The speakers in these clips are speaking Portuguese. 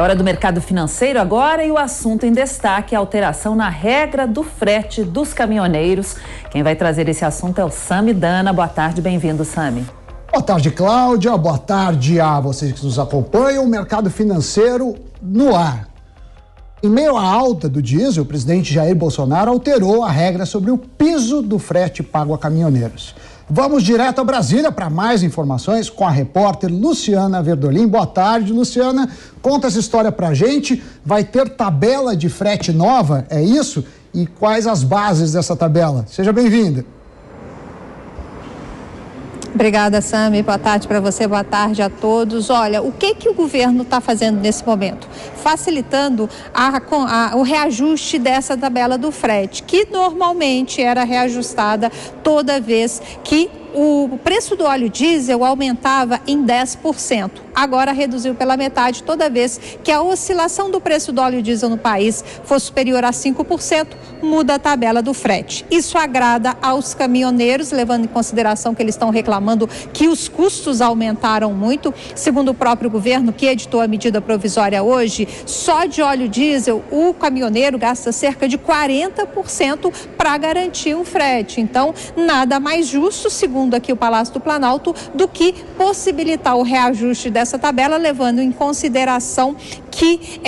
hora do mercado financeiro agora e o assunto em destaque é a alteração na regra do frete dos caminhoneiros. Quem vai trazer esse assunto é o Sami Dana. Boa tarde, bem-vindo, Sami. Boa tarde, Cláudia. Boa tarde a vocês que nos acompanham. O mercado financeiro no ar. Em meio à alta do diesel, o presidente Jair Bolsonaro alterou a regra sobre o piso do frete pago a caminhoneiros. Vamos direto a Brasília para mais informações com a repórter Luciana Verdolim. Boa tarde, Luciana. Conta essa história pra gente. Vai ter tabela de frete nova, é isso? E quais as bases dessa tabela? Seja bem-vinda. Obrigada, Sami. Boa tarde para você, boa tarde a todos. Olha, o que o governo está fazendo nesse momento? Facilitando o reajuste dessa tabela do frete, que normalmente era reajustada toda vez que o preço do óleo diesel aumentava em 10%. Agora reduziu pela metade toda vez que a oscilação do preço do óleo diesel no país for superior a 5%, muda a tabela do frete. Isso agrada aos caminhoneiros, levando em consideração que eles estão reclamando que os custos aumentaram muito. Segundo o próprio governo, que editou a medida provisória hoje, só de óleo diesel o caminhoneiro gasta cerca de 40% para garantir o frete. Então, nada mais justo, segundo aqui o Palácio do Planalto, do que possibilitar o reajuste dessa tabela, levando em consideração que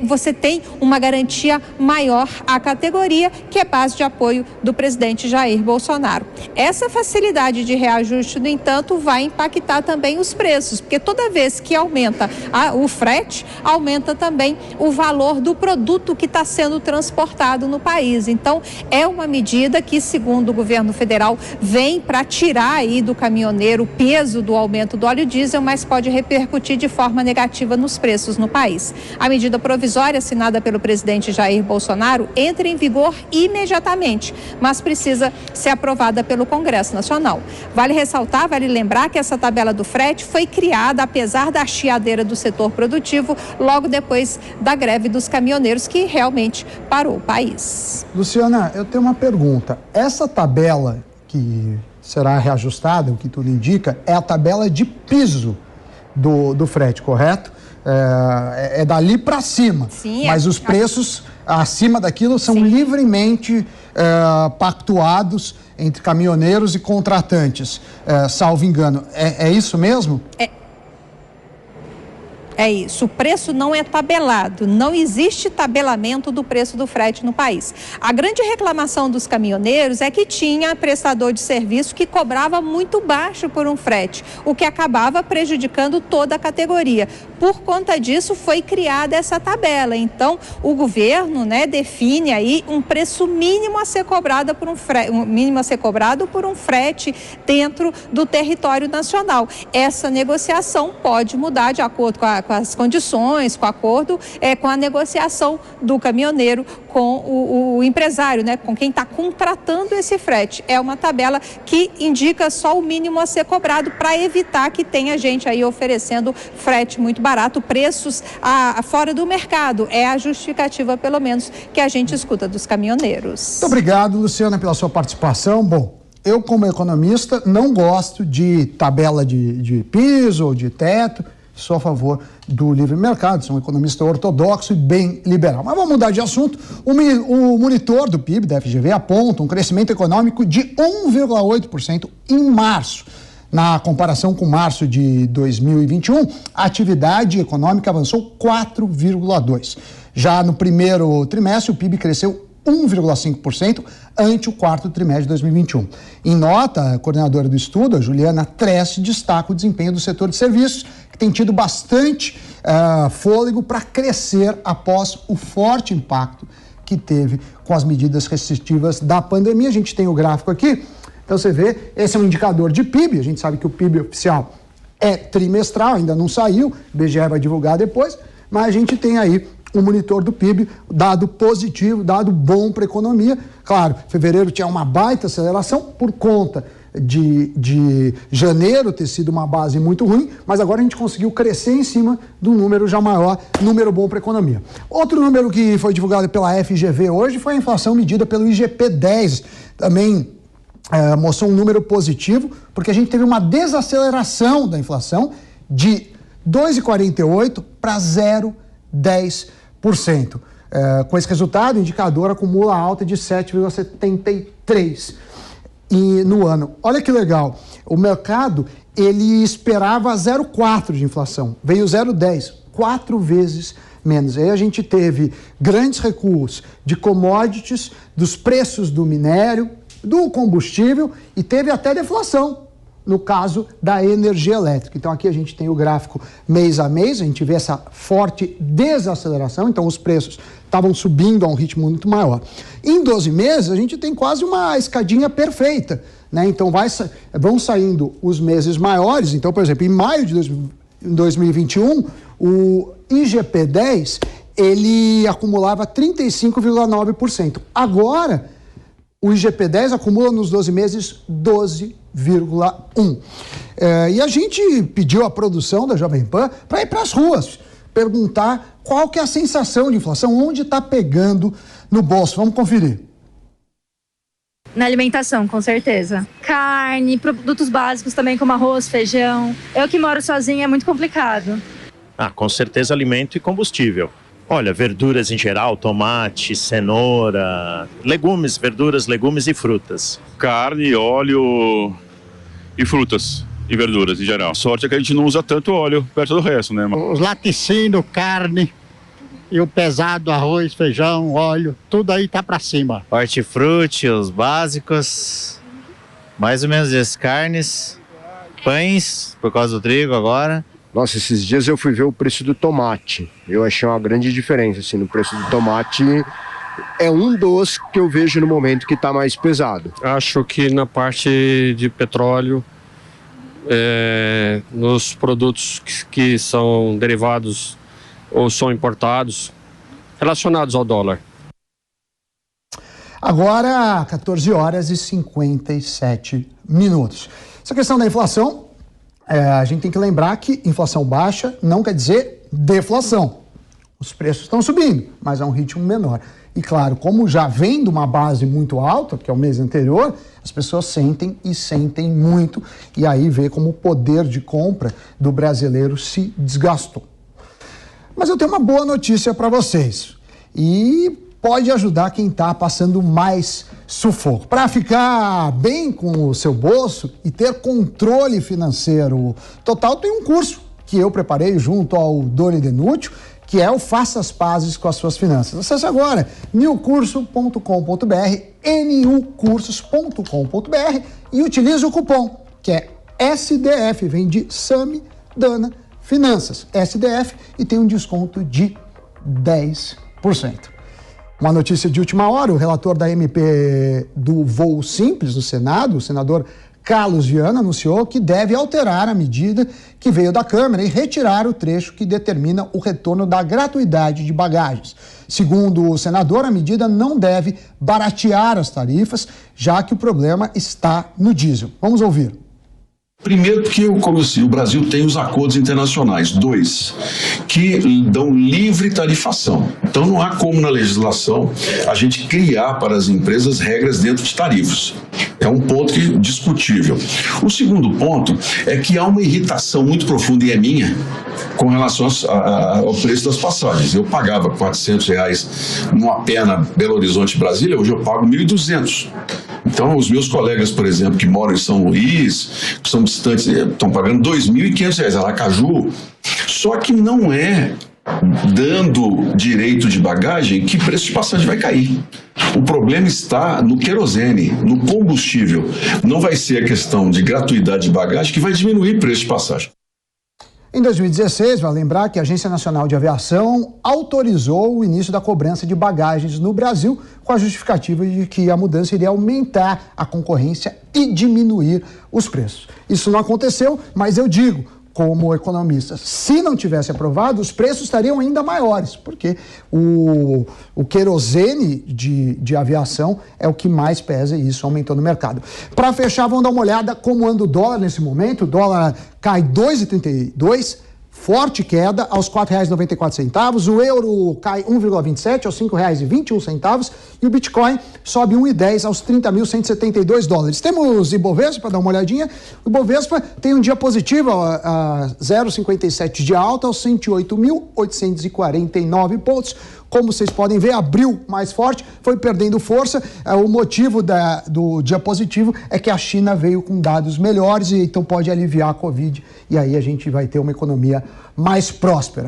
você tem uma garantia maior à categoria, que é base de apoio do presidente Jair Bolsonaro. Essa facilidade de reajuste, no entanto, vai impactar também os preços, porque toda vez que aumenta o frete, aumenta também o valor do produto que está sendo transportado no país. Então, é uma medida que, segundo o governo federal, vem para tirar aí do caminhoneiro o peso do aumento do óleo diesel, mas pode repercutir de forma negativa nos preços no país. A medida provisória assinada pelo presidente Jair Bolsonaro entra em vigor imediatamente, mas precisa ser aprovada pelo Congresso Nacional. Vale ressaltar, vale lembrar que essa tabela do frete foi criada apesar da chiadeira do setor produtivo logo depois da greve dos caminhoneiros, que realmente parou o país. Luciana, eu tenho uma pergunta. Essa tabela que será reajustada, o que tudo indica, é a tabela de piso do frete, correto? É dali para cima. Sim, mas os preços acima daquilo são livremente pactuados entre caminhoneiros e contratantes, salvo engano. É isso mesmo? É isso, o preço não é tabelado, não existe tabelamento do preço do frete no país. A grande reclamação dos caminhoneiros é que tinha prestador de serviço que cobrava muito baixo por um frete, o que acabava prejudicando toda a categoria. Por conta disso, foi criada essa tabela. Então, o governo, define aí um preço mínimo a ser cobrado por um frete dentro do território nacional. Essa negociação pode mudar de acordo com as condições, com o acordo, com a negociação do caminhoneiro com o empresário, com quem está contratando esse frete. É uma tabela que indica só o mínimo a ser cobrado para evitar que tenha gente aí oferecendo frete muito barato, preços fora do mercado. É a justificativa, pelo menos, que a gente escuta dos caminhoneiros. Muito obrigado, Luciana, pela sua participação. Bom, eu, como economista, não gosto de tabela de piso ou de teto. Sou a favor do livre mercado, sou um economista ortodoxo e bem liberal. Mas vamos mudar de assunto. O monitor do PIB da FGV aponta um crescimento econômico de 1,8% em março. Na comparação com março de 2021, a atividade econômica avançou 4,2%. Já no primeiro trimestre, o PIB cresceu 1,5% ante o quarto trimestre de 2021. Em nota, a coordenadora do estudo, a Juliana Treste, destaca o desempenho do setor de serviços, que tem tido bastante fôlego para crescer após o forte impacto que teve com as medidas restritivas da pandemia. A gente tem o gráfico aqui, então você vê, esse é um indicador de PIB, a gente sabe que o PIB oficial é trimestral, ainda não saiu, o IBGE vai divulgar depois, mas a gente tem aí o monitor do PIB, dado positivo, dado bom para a economia. Claro, fevereiro tinha uma baita aceleração por conta de janeiro ter sido uma base muito ruim, mas agora a gente conseguiu crescer em cima do número já maior, número bom para a economia. Outro número que foi divulgado pela FGV hoje foi a inflação medida pelo IGP-10, também mostrou um número positivo, porque a gente teve uma desaceleração da inflação de 2,48 para 0,5%. 10%. Com esse resultado, o indicador acumula alta de 7,73% no ano. Olha que legal, o mercado ele esperava 0,4% de inflação, veio 0,10%, 4 vezes menos. Aí a gente teve grandes recuos de commodities, dos preços do minério, do combustível e teve até deflação no caso da energia elétrica. Então aqui a gente tem o gráfico mês a mês, a gente vê essa forte desaceleração, então os preços estavam subindo a um ritmo muito maior. Em 12 meses a gente tem quase uma escadinha perfeita, né? Então vão saindo os meses maiores, então por exemplo, em maio de 2021, o IGP-10 ele acumulava 35,9%. Agora, o IGP-10 acumula nos 12 meses 12,1%. E a gente pediu à produção da Jovem Pan para ir para as ruas, perguntar qual que é a sensação de inflação, onde está pegando no bolso. Vamos conferir. Na alimentação, com certeza. Carne, produtos básicos também, como arroz, feijão. Eu que moro sozinha, é muito complicado. Com certeza alimento e combustível. Olha, verduras em geral, tomate, cenoura, legumes, verduras, legumes e frutas. Carne, óleo e frutas e verduras em geral. A sorte é que a gente não usa tanto óleo perto do resto, né? Os laticínios, carne e o pesado, arroz, feijão, óleo, tudo aí tá para cima. Hortifruti, os básicos, mais ou menos as carnes, pães, por causa do trigo agora. Nossa, esses dias eu fui ver o preço do tomate. Eu achei uma grande diferença, assim, no preço do tomate. É um dos que eu vejo no momento que está mais pesado. Acho que na parte de petróleo, nos produtos que são derivados ou são importados, relacionados ao dólar. Agora, 14 horas e 57 minutos. Essa questão da inflação, a gente tem que lembrar que inflação baixa não quer dizer deflação. Os preços estão subindo, mas a um ritmo menor. E claro, como já vem de uma base muito alta, que é o mês anterior, as pessoas sentem e sentem muito, e aí vê como o poder de compra do brasileiro se desgastou. Mas eu tenho uma boa notícia para vocês, e pode ajudar quem está passando mais sufoco. Para ficar bem com o seu bolso e ter controle financeiro total, tem um curso que eu preparei junto ao Doni Denútil, que é o Faça as Pazes com as Suas Finanças. Acesse agora newcurso.com.br, nucursos.com.br e utilize o cupom, que é SDF, vem de Sami Dana Finanças, SDF, e tem um desconto de 10%. Uma notícia de última hora, o relator da MP do Voo Simples do Senado, o senador Carlos Viana, anunciou que deve alterar a medida que veio da Câmara e retirar o trecho que determina o retorno da gratuidade de bagagens. Segundo o senador, a medida não deve baratear as tarifas, já que o problema está no diesel. Vamos ouvir. Primeiro, porque o Brasil tem os acordos internacionais, 2, que dão livre tarifação. Então não há como na legislação a gente criar para as empresas regras dentro de tarifas. É um ponto discutível. O segundo ponto é que há uma irritação muito profunda, e é minha, com relação ao preço das passagens. Eu pagava R$400 numa pena Belo Horizonte-Brasília, hoje eu pago R$1.200. Então, os meus colegas, por exemplo, que moram em São Luís, que são distantes, estão pagando R$2.500, Aracaju. Só que não é dando direito de bagagem que o preço de passagem vai cair. O problema está no querosene, no combustível. Não vai ser a questão de gratuidade de bagagem que vai diminuir o preço de passagem. Em 2016, vai lembrar que a Agência Nacional de Aviação autorizou o início da cobrança de bagagens no Brasil com a justificativa de que a mudança iria aumentar a concorrência e diminuir os preços. Isso não aconteceu, mas eu digo, como economista, se não tivesse aprovado, os preços estariam ainda maiores, porque o querosene de aviação é o que mais pesa e isso aumentou no mercado. Para fechar, vamos dar uma olhada como anda o dólar nesse momento. O dólar cai 2,32, forte queda aos R$ 4,94. O euro cai 1,27 aos R$ 5,21 e o Bitcoin sobe 1,10 aos 30.172 dólares. Temos Ibovespa para dar uma olhadinha. O Ibovespa tem um dia positivo, 0,57 de alta aos 108.849 pontos. Como vocês podem ver, abriu mais forte, foi perdendo força. O motivo do dia positivo é que a China veio com dados melhores e então pode aliviar a Covid. E aí a gente vai ter uma economia mais próspera.